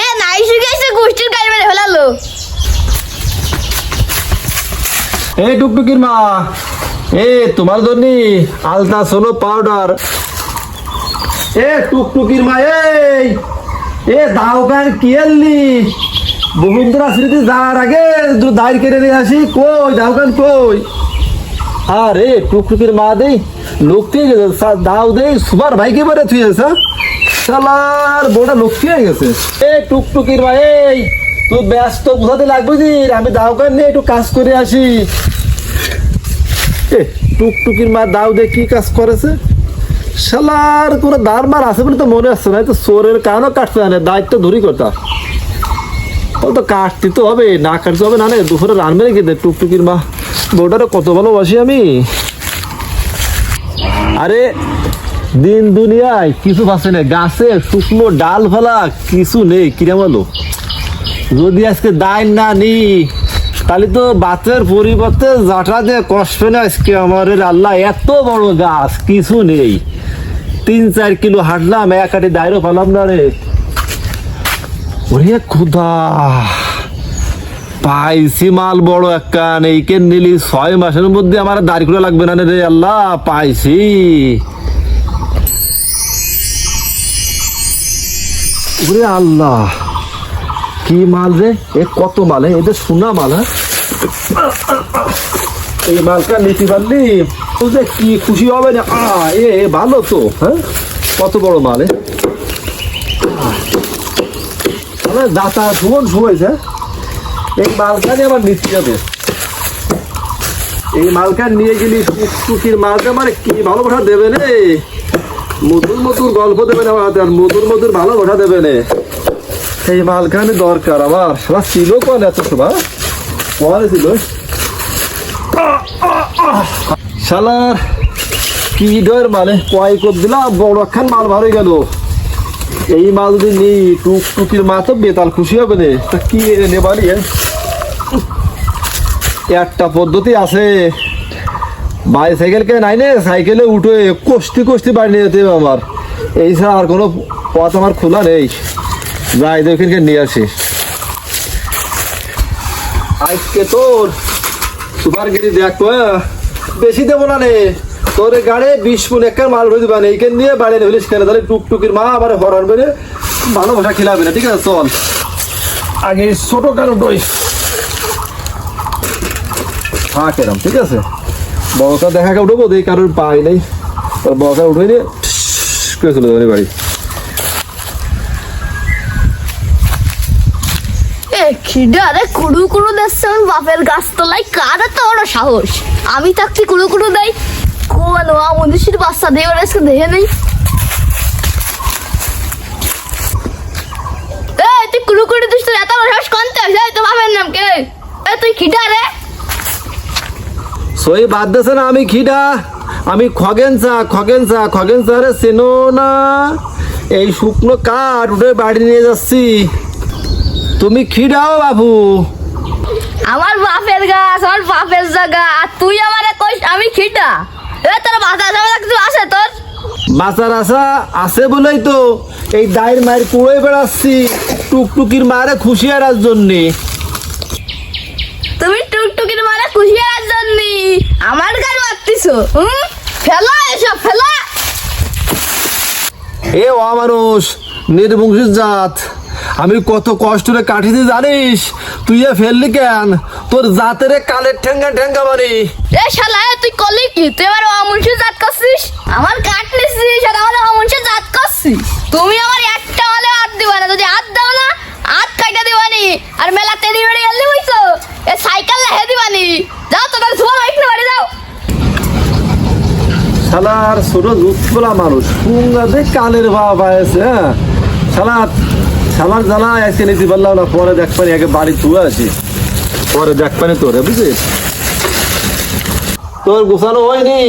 এ নাই শিখেছে গোষ্ঠীর গাড়ি মেরে ফেলালো। এই টুকটুকির মা, এ তোমার জন্য আলতা সোলো পাউডার। এ টুকটুকির মা, এ দাও কান কি আনলি? বসুন্ধরা স্মৃতি যাওয়ার আগে দাঁড় কেটে নিয়ে আসি। কই দাও কান কই? আরে টুকটুকির মা দেই লোকটি দাও দেই সুপার ভাইকে বলে তুই শালার বড় লক্ষ্মী হয়ে গেছে। এ টুকটুকির মা, এই তুই ব্যস্ত বোঝাতে লাগবে যে আমি দাও কান নিয়ে একটু কাজ করে আসি। টুকটুকির মা দাও দে কি কাজ করেছে? শালার কোনো দারবার আছে বলে তো মনে আসছে না। তো চোরের কারণও কাটতে জানে, দায়িত্ব ধরি কথা। ও তো কাটতে তো হবে, না কাটতে হবে না। দুপুরে রানবে রেখে দে। টুকটুকির মা বউটারে কত ভালোবাসি আমি। আরে দিন দুনিয়ায় কিছু পাচ্ছে না, গাছে শুকনো ডাল ফেলা কিছু নেই। কিরাম হলো যদি আজকে দায় না নি তাহলে তো বাতের পরিবর্তে জাটা দিয়ে কষ্ট না। আজকে আমার আল্লাহ এত বড় গাছ কিছু নেই, 3-4 কিলো হাঁটলাম, এক আটি দায়রও পেলাম না রে। ওরে খুদা, পাইছি মাল বড় এক কান। এইকে নিলি 6 মাসের মধ্যে আমার দাড়ি করে লাগবে না রে আল্লাহ। পাইছি ওরে আল্লাহ, কি মাল রে? এ কত মাল? এদের সোনা মাল। এই মালটা নিতে পারলি বুঝলে কি খুশি হবে না? এ ভালো তো। হ্যাঁ, কত বড় মাল। দাতা সুমন শুয়েছে। এই মালখানে আমার নিতে যাবে। এই মালখান নিয়ে গেলি টুকির মালটা মানে কি ভালোবাসা দেবে রে। মধুর মধুর গল্প দেবে না আমার হাতে, আর মধুর মধুর ভালোবাসা দেবে না। এই মালখানে দরকার আমার। সবার ছিল কোন এত সভা পরে ছিল। শালার কি ডর মালে কয় কর দিলাম, বড় একখান মাল ভালো গেল। এই মাল যদি নি টুকটুকির মা তো বেতাল খুশি হবে রে। তা কি নেবালি? একটা পদ্ধতি আছে, বাইসাইকেলকে নাই নে সাইকেলে উঠে কষ্টি কষ্টি বাড়ি নিয়ে যেতে হবে আমার। এই ছাড়া আর কোনো পথ আমার খোলা নেই। যাই ওখানকে নিয়ে আসি। আজকে তোর সুপার গিরি দেখ, বেশি দেবো না রে। তোর গাড়ি 20 মণ একটা মাল ভরে দিবা। এইখান নিয়ে বাড়ি নিয়ে খেলে, তাহলে টুকটুকির মা আবার হরান বেড়ে ভালোবাসা খেলাবে না। ঠিক আছে চল আগে ছোট কারো ডই হ্যাঁ কেরাম। ঠিক আছে বড়টা দেখা কে উঠবো, এই কারোর পাই নাই। বড়টা উঠে নিয়ে করে চলে যাবে বাড়ি। খিডারে কুড়ু কুড়ু দেখছে আমার বাপের গাছতলায়। কার এত বড় সাহস? আমি থাকতে কুড়ু কুড়ু দেয় কোন মনীষীর বাচ্চা দিয়ে ওরা আজকে দেখে নেই। তুই কুড়ু কুড়ু দিস, তোর এত বড় সাহস কনতে হয়েছে? তো বাপের নাম কে? তুই খিডারে সই বাদ দেছে না। আমি খিডা, আমি খগেন রে চেনো না? এই শুকনো কাঠ উঠে বাড়ি নিয়ে যাচ্ছি। তুমি খিডাও বাবু। আমার বাপের গাছ, আমার বাপের জায়গা, আর তুই আমারে কইস আমি খিডা? তোর বাজার কিছু আছে? তোর বাজার আসা আছে বলেই তো এই দায়ের মায়ের কুড়ে বেড়াচ্ছি টুকটুকির মারে খুশি আনার জন্যে। তুমি টুকটুকির মারে খুশি আনার জন্য আমার গাড়ি মারতিছো? ফেলা এসব ফেলা। এ অমানুষ নির্বংশীর জাত, আমি কত কষ্ট রে কাটিতে জানিস? তুই ফেললি কেন? তোর জাতের কালের ঠেঙ্গা ঠেঙ্গা মারি। এ শালা তুই কলি কি? তুই আমার অমুনসের জাত করছিস, আমার কাট নিছিস, আর আমার অমুনসের জাত করছিস। তুমি আমার একটা হলে হাত দিবা না। যদি হাত দাও না হাত কাটা দিবানি। আর মেলা তেরি বেড়ে গেলি বুঝছো? এ সাইকেল লেহে দিবানি। যাও তোদের সুপার বাইক নিয়ে বাড়ি যাও। শালার ছোট জুতফোলা মানুষ পুঙ্গাতে কালের ভাব আছে। হ্যাঁ শালার জ্বালা আজকে নিতে পারলাম না। পরে দেখ পানি আগে বাড়ি তুলে আসি, পরে দেখ পানি তোরে বুঝিস। তোর গুছানো হয়নি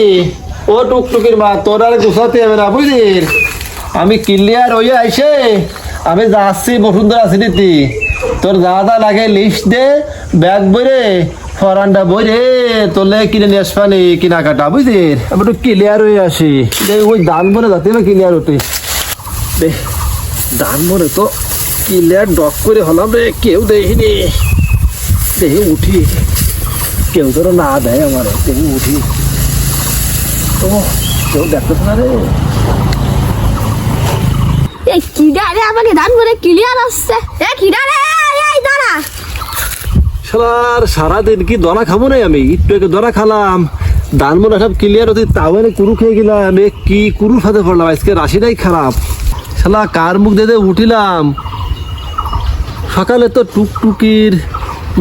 ও টুকটুকির মা, তোর আর গুছাতে হবে না বুঝিস। আমি ক্লিয়ার হয়ে আইসে আমি যাচ্ছি বসুন্ধরা সিটিতে। তোর যা লাগে লিস্ট দে, ব্যাগ বইরে ফরানটা বইরে তোলে কিনে নিয়ে আসবানি কেনাকাটা বুঝিস। আমি একটু ক্লিয়ার হয়ে আসি। ওই দান বলে যাতে ক্লিয়ার হতে দে। ধান মরে তো কিলিয়ার ডক করে হলাম রে, কেউ দেখিনি। দেখি উঠি, কেউ ধরো না দেয় আমার, দেখি উঠি। ও কেউ দেখতেছ না রে। এই কিডা রে আমাকে ধান করে ক্লিয়ার আসছে। এ কিডা রে, এই দাঁড়া। শালার সারাদিন কি দনা খাবো না আমি, একটু একটু দনা খালাম, ধান মনে সব ক্লিয়ার হতে, তাও এনে কুরু খেয়ে গেলাম। কি কুরু ফাঁদে পড়লাম, আজকে রাশিটাই খারাপ। শালা কার মুখ দিয়ে উঠিলাম, সকালে তো টুকটুকির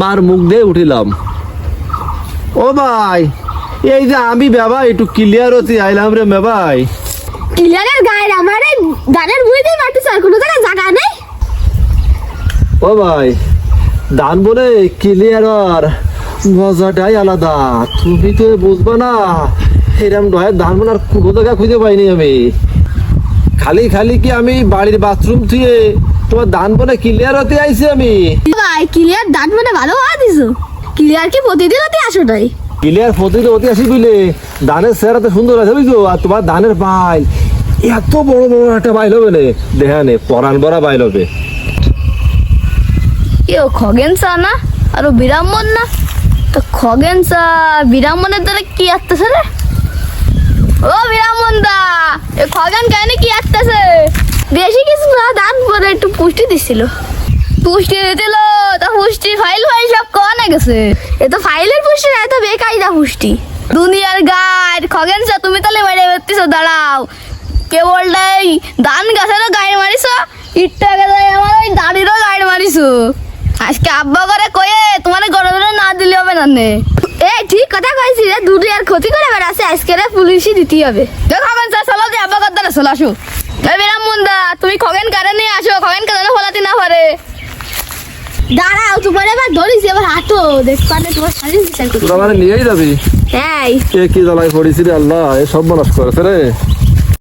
মার মুখ দিয়ে উঠিলাম। ও ভাই, এই যে আমি বাবা একটু ক্লিয়ার হতে আইলাম রে মে ভাই। ক্লিয়ারের গায়ের আমার এই ধানের বুড়ি দিয়ে মারতেছে, আর কোনো জায়গায় জায়গা নেই। ও ভাই, ধান বলে ক্লিয়ার মজাটাই আলাদা, তুমি তো বুঝবো না। এরম ডয়ের ধান বোনার আর কোনো জায়গা খুঁজে পাইনি আমি। খালি খালি কি আমি বাড়ির বাথরুম থেকে তোমার ধান বলে ক্লিয়ার হতে আইছি আমি। ভাই ক্লিয়ার ধান মানে ভালো হওয়া দিছো। ক্লিয়ার কি প্রতিদিন হতে আসো নাই? ক্লিয়ার প্রতিদিন হতে আসি বুঝলে, ধানের চেহারা তো সুন্দর আছে বুঝছো, আর তোমার ধানের বাইল এত বড় বড় একটা বাইল হবে না, দেখানে পরান ভরা বাইল হবে। কেউ খগেন চা না আর বিরামন না, তো খগেন চা বিরামনের দ্বারা কি আসতেছে রে? ও বিরামন দা, এ খগেন কেন কি আসতেছে? বেশি কিছু না, দান পরে একটু পুষ্টি দিছিল। পুষ্টি দিছিল তা পুষ্টি ফাইল ফাইল সব কনে গেছে। এ তো ফাইলের পুষ্টি না, এ তো বেকায়দা পুষ্টি। দুনিয়ার গায়ের খগেন চা, তুমি তাহলে বাইরে বেরতেছো, দাঁড়াও। কেবলটাই ধান গাছেরও গায়ে মারিছো, ইটটা গেলে আমার ওই দাড়িরও গায়ে মারিছো। আজকে আব্বা করে কয়ে তোমার গরমে না দিলে হবে না নে। এই ঠিক কথা কইছি রে, দুটি আর ক্ষতি করে বেড়াচ্ছে, আজকে রে পুলিশই দিতে হবে। খগেন চা চলো যে আব্বা কথা চলে আসো। এই বিরামন দা, তুমি খগেন কারে নিয়ে আসো, খগেন কারে ফলাতে না পারে। দাঁড়াও, তোমার এবার ধরিস, এবার হাঁটো, দেখতে পারে তোমার শাড়ি বিচার করতে। তোরা মানে নিয়েই যাবি? এই কি জ্বালায় পড়েছি রে আল্লাহ, এ সব বনাশ করেছে রে।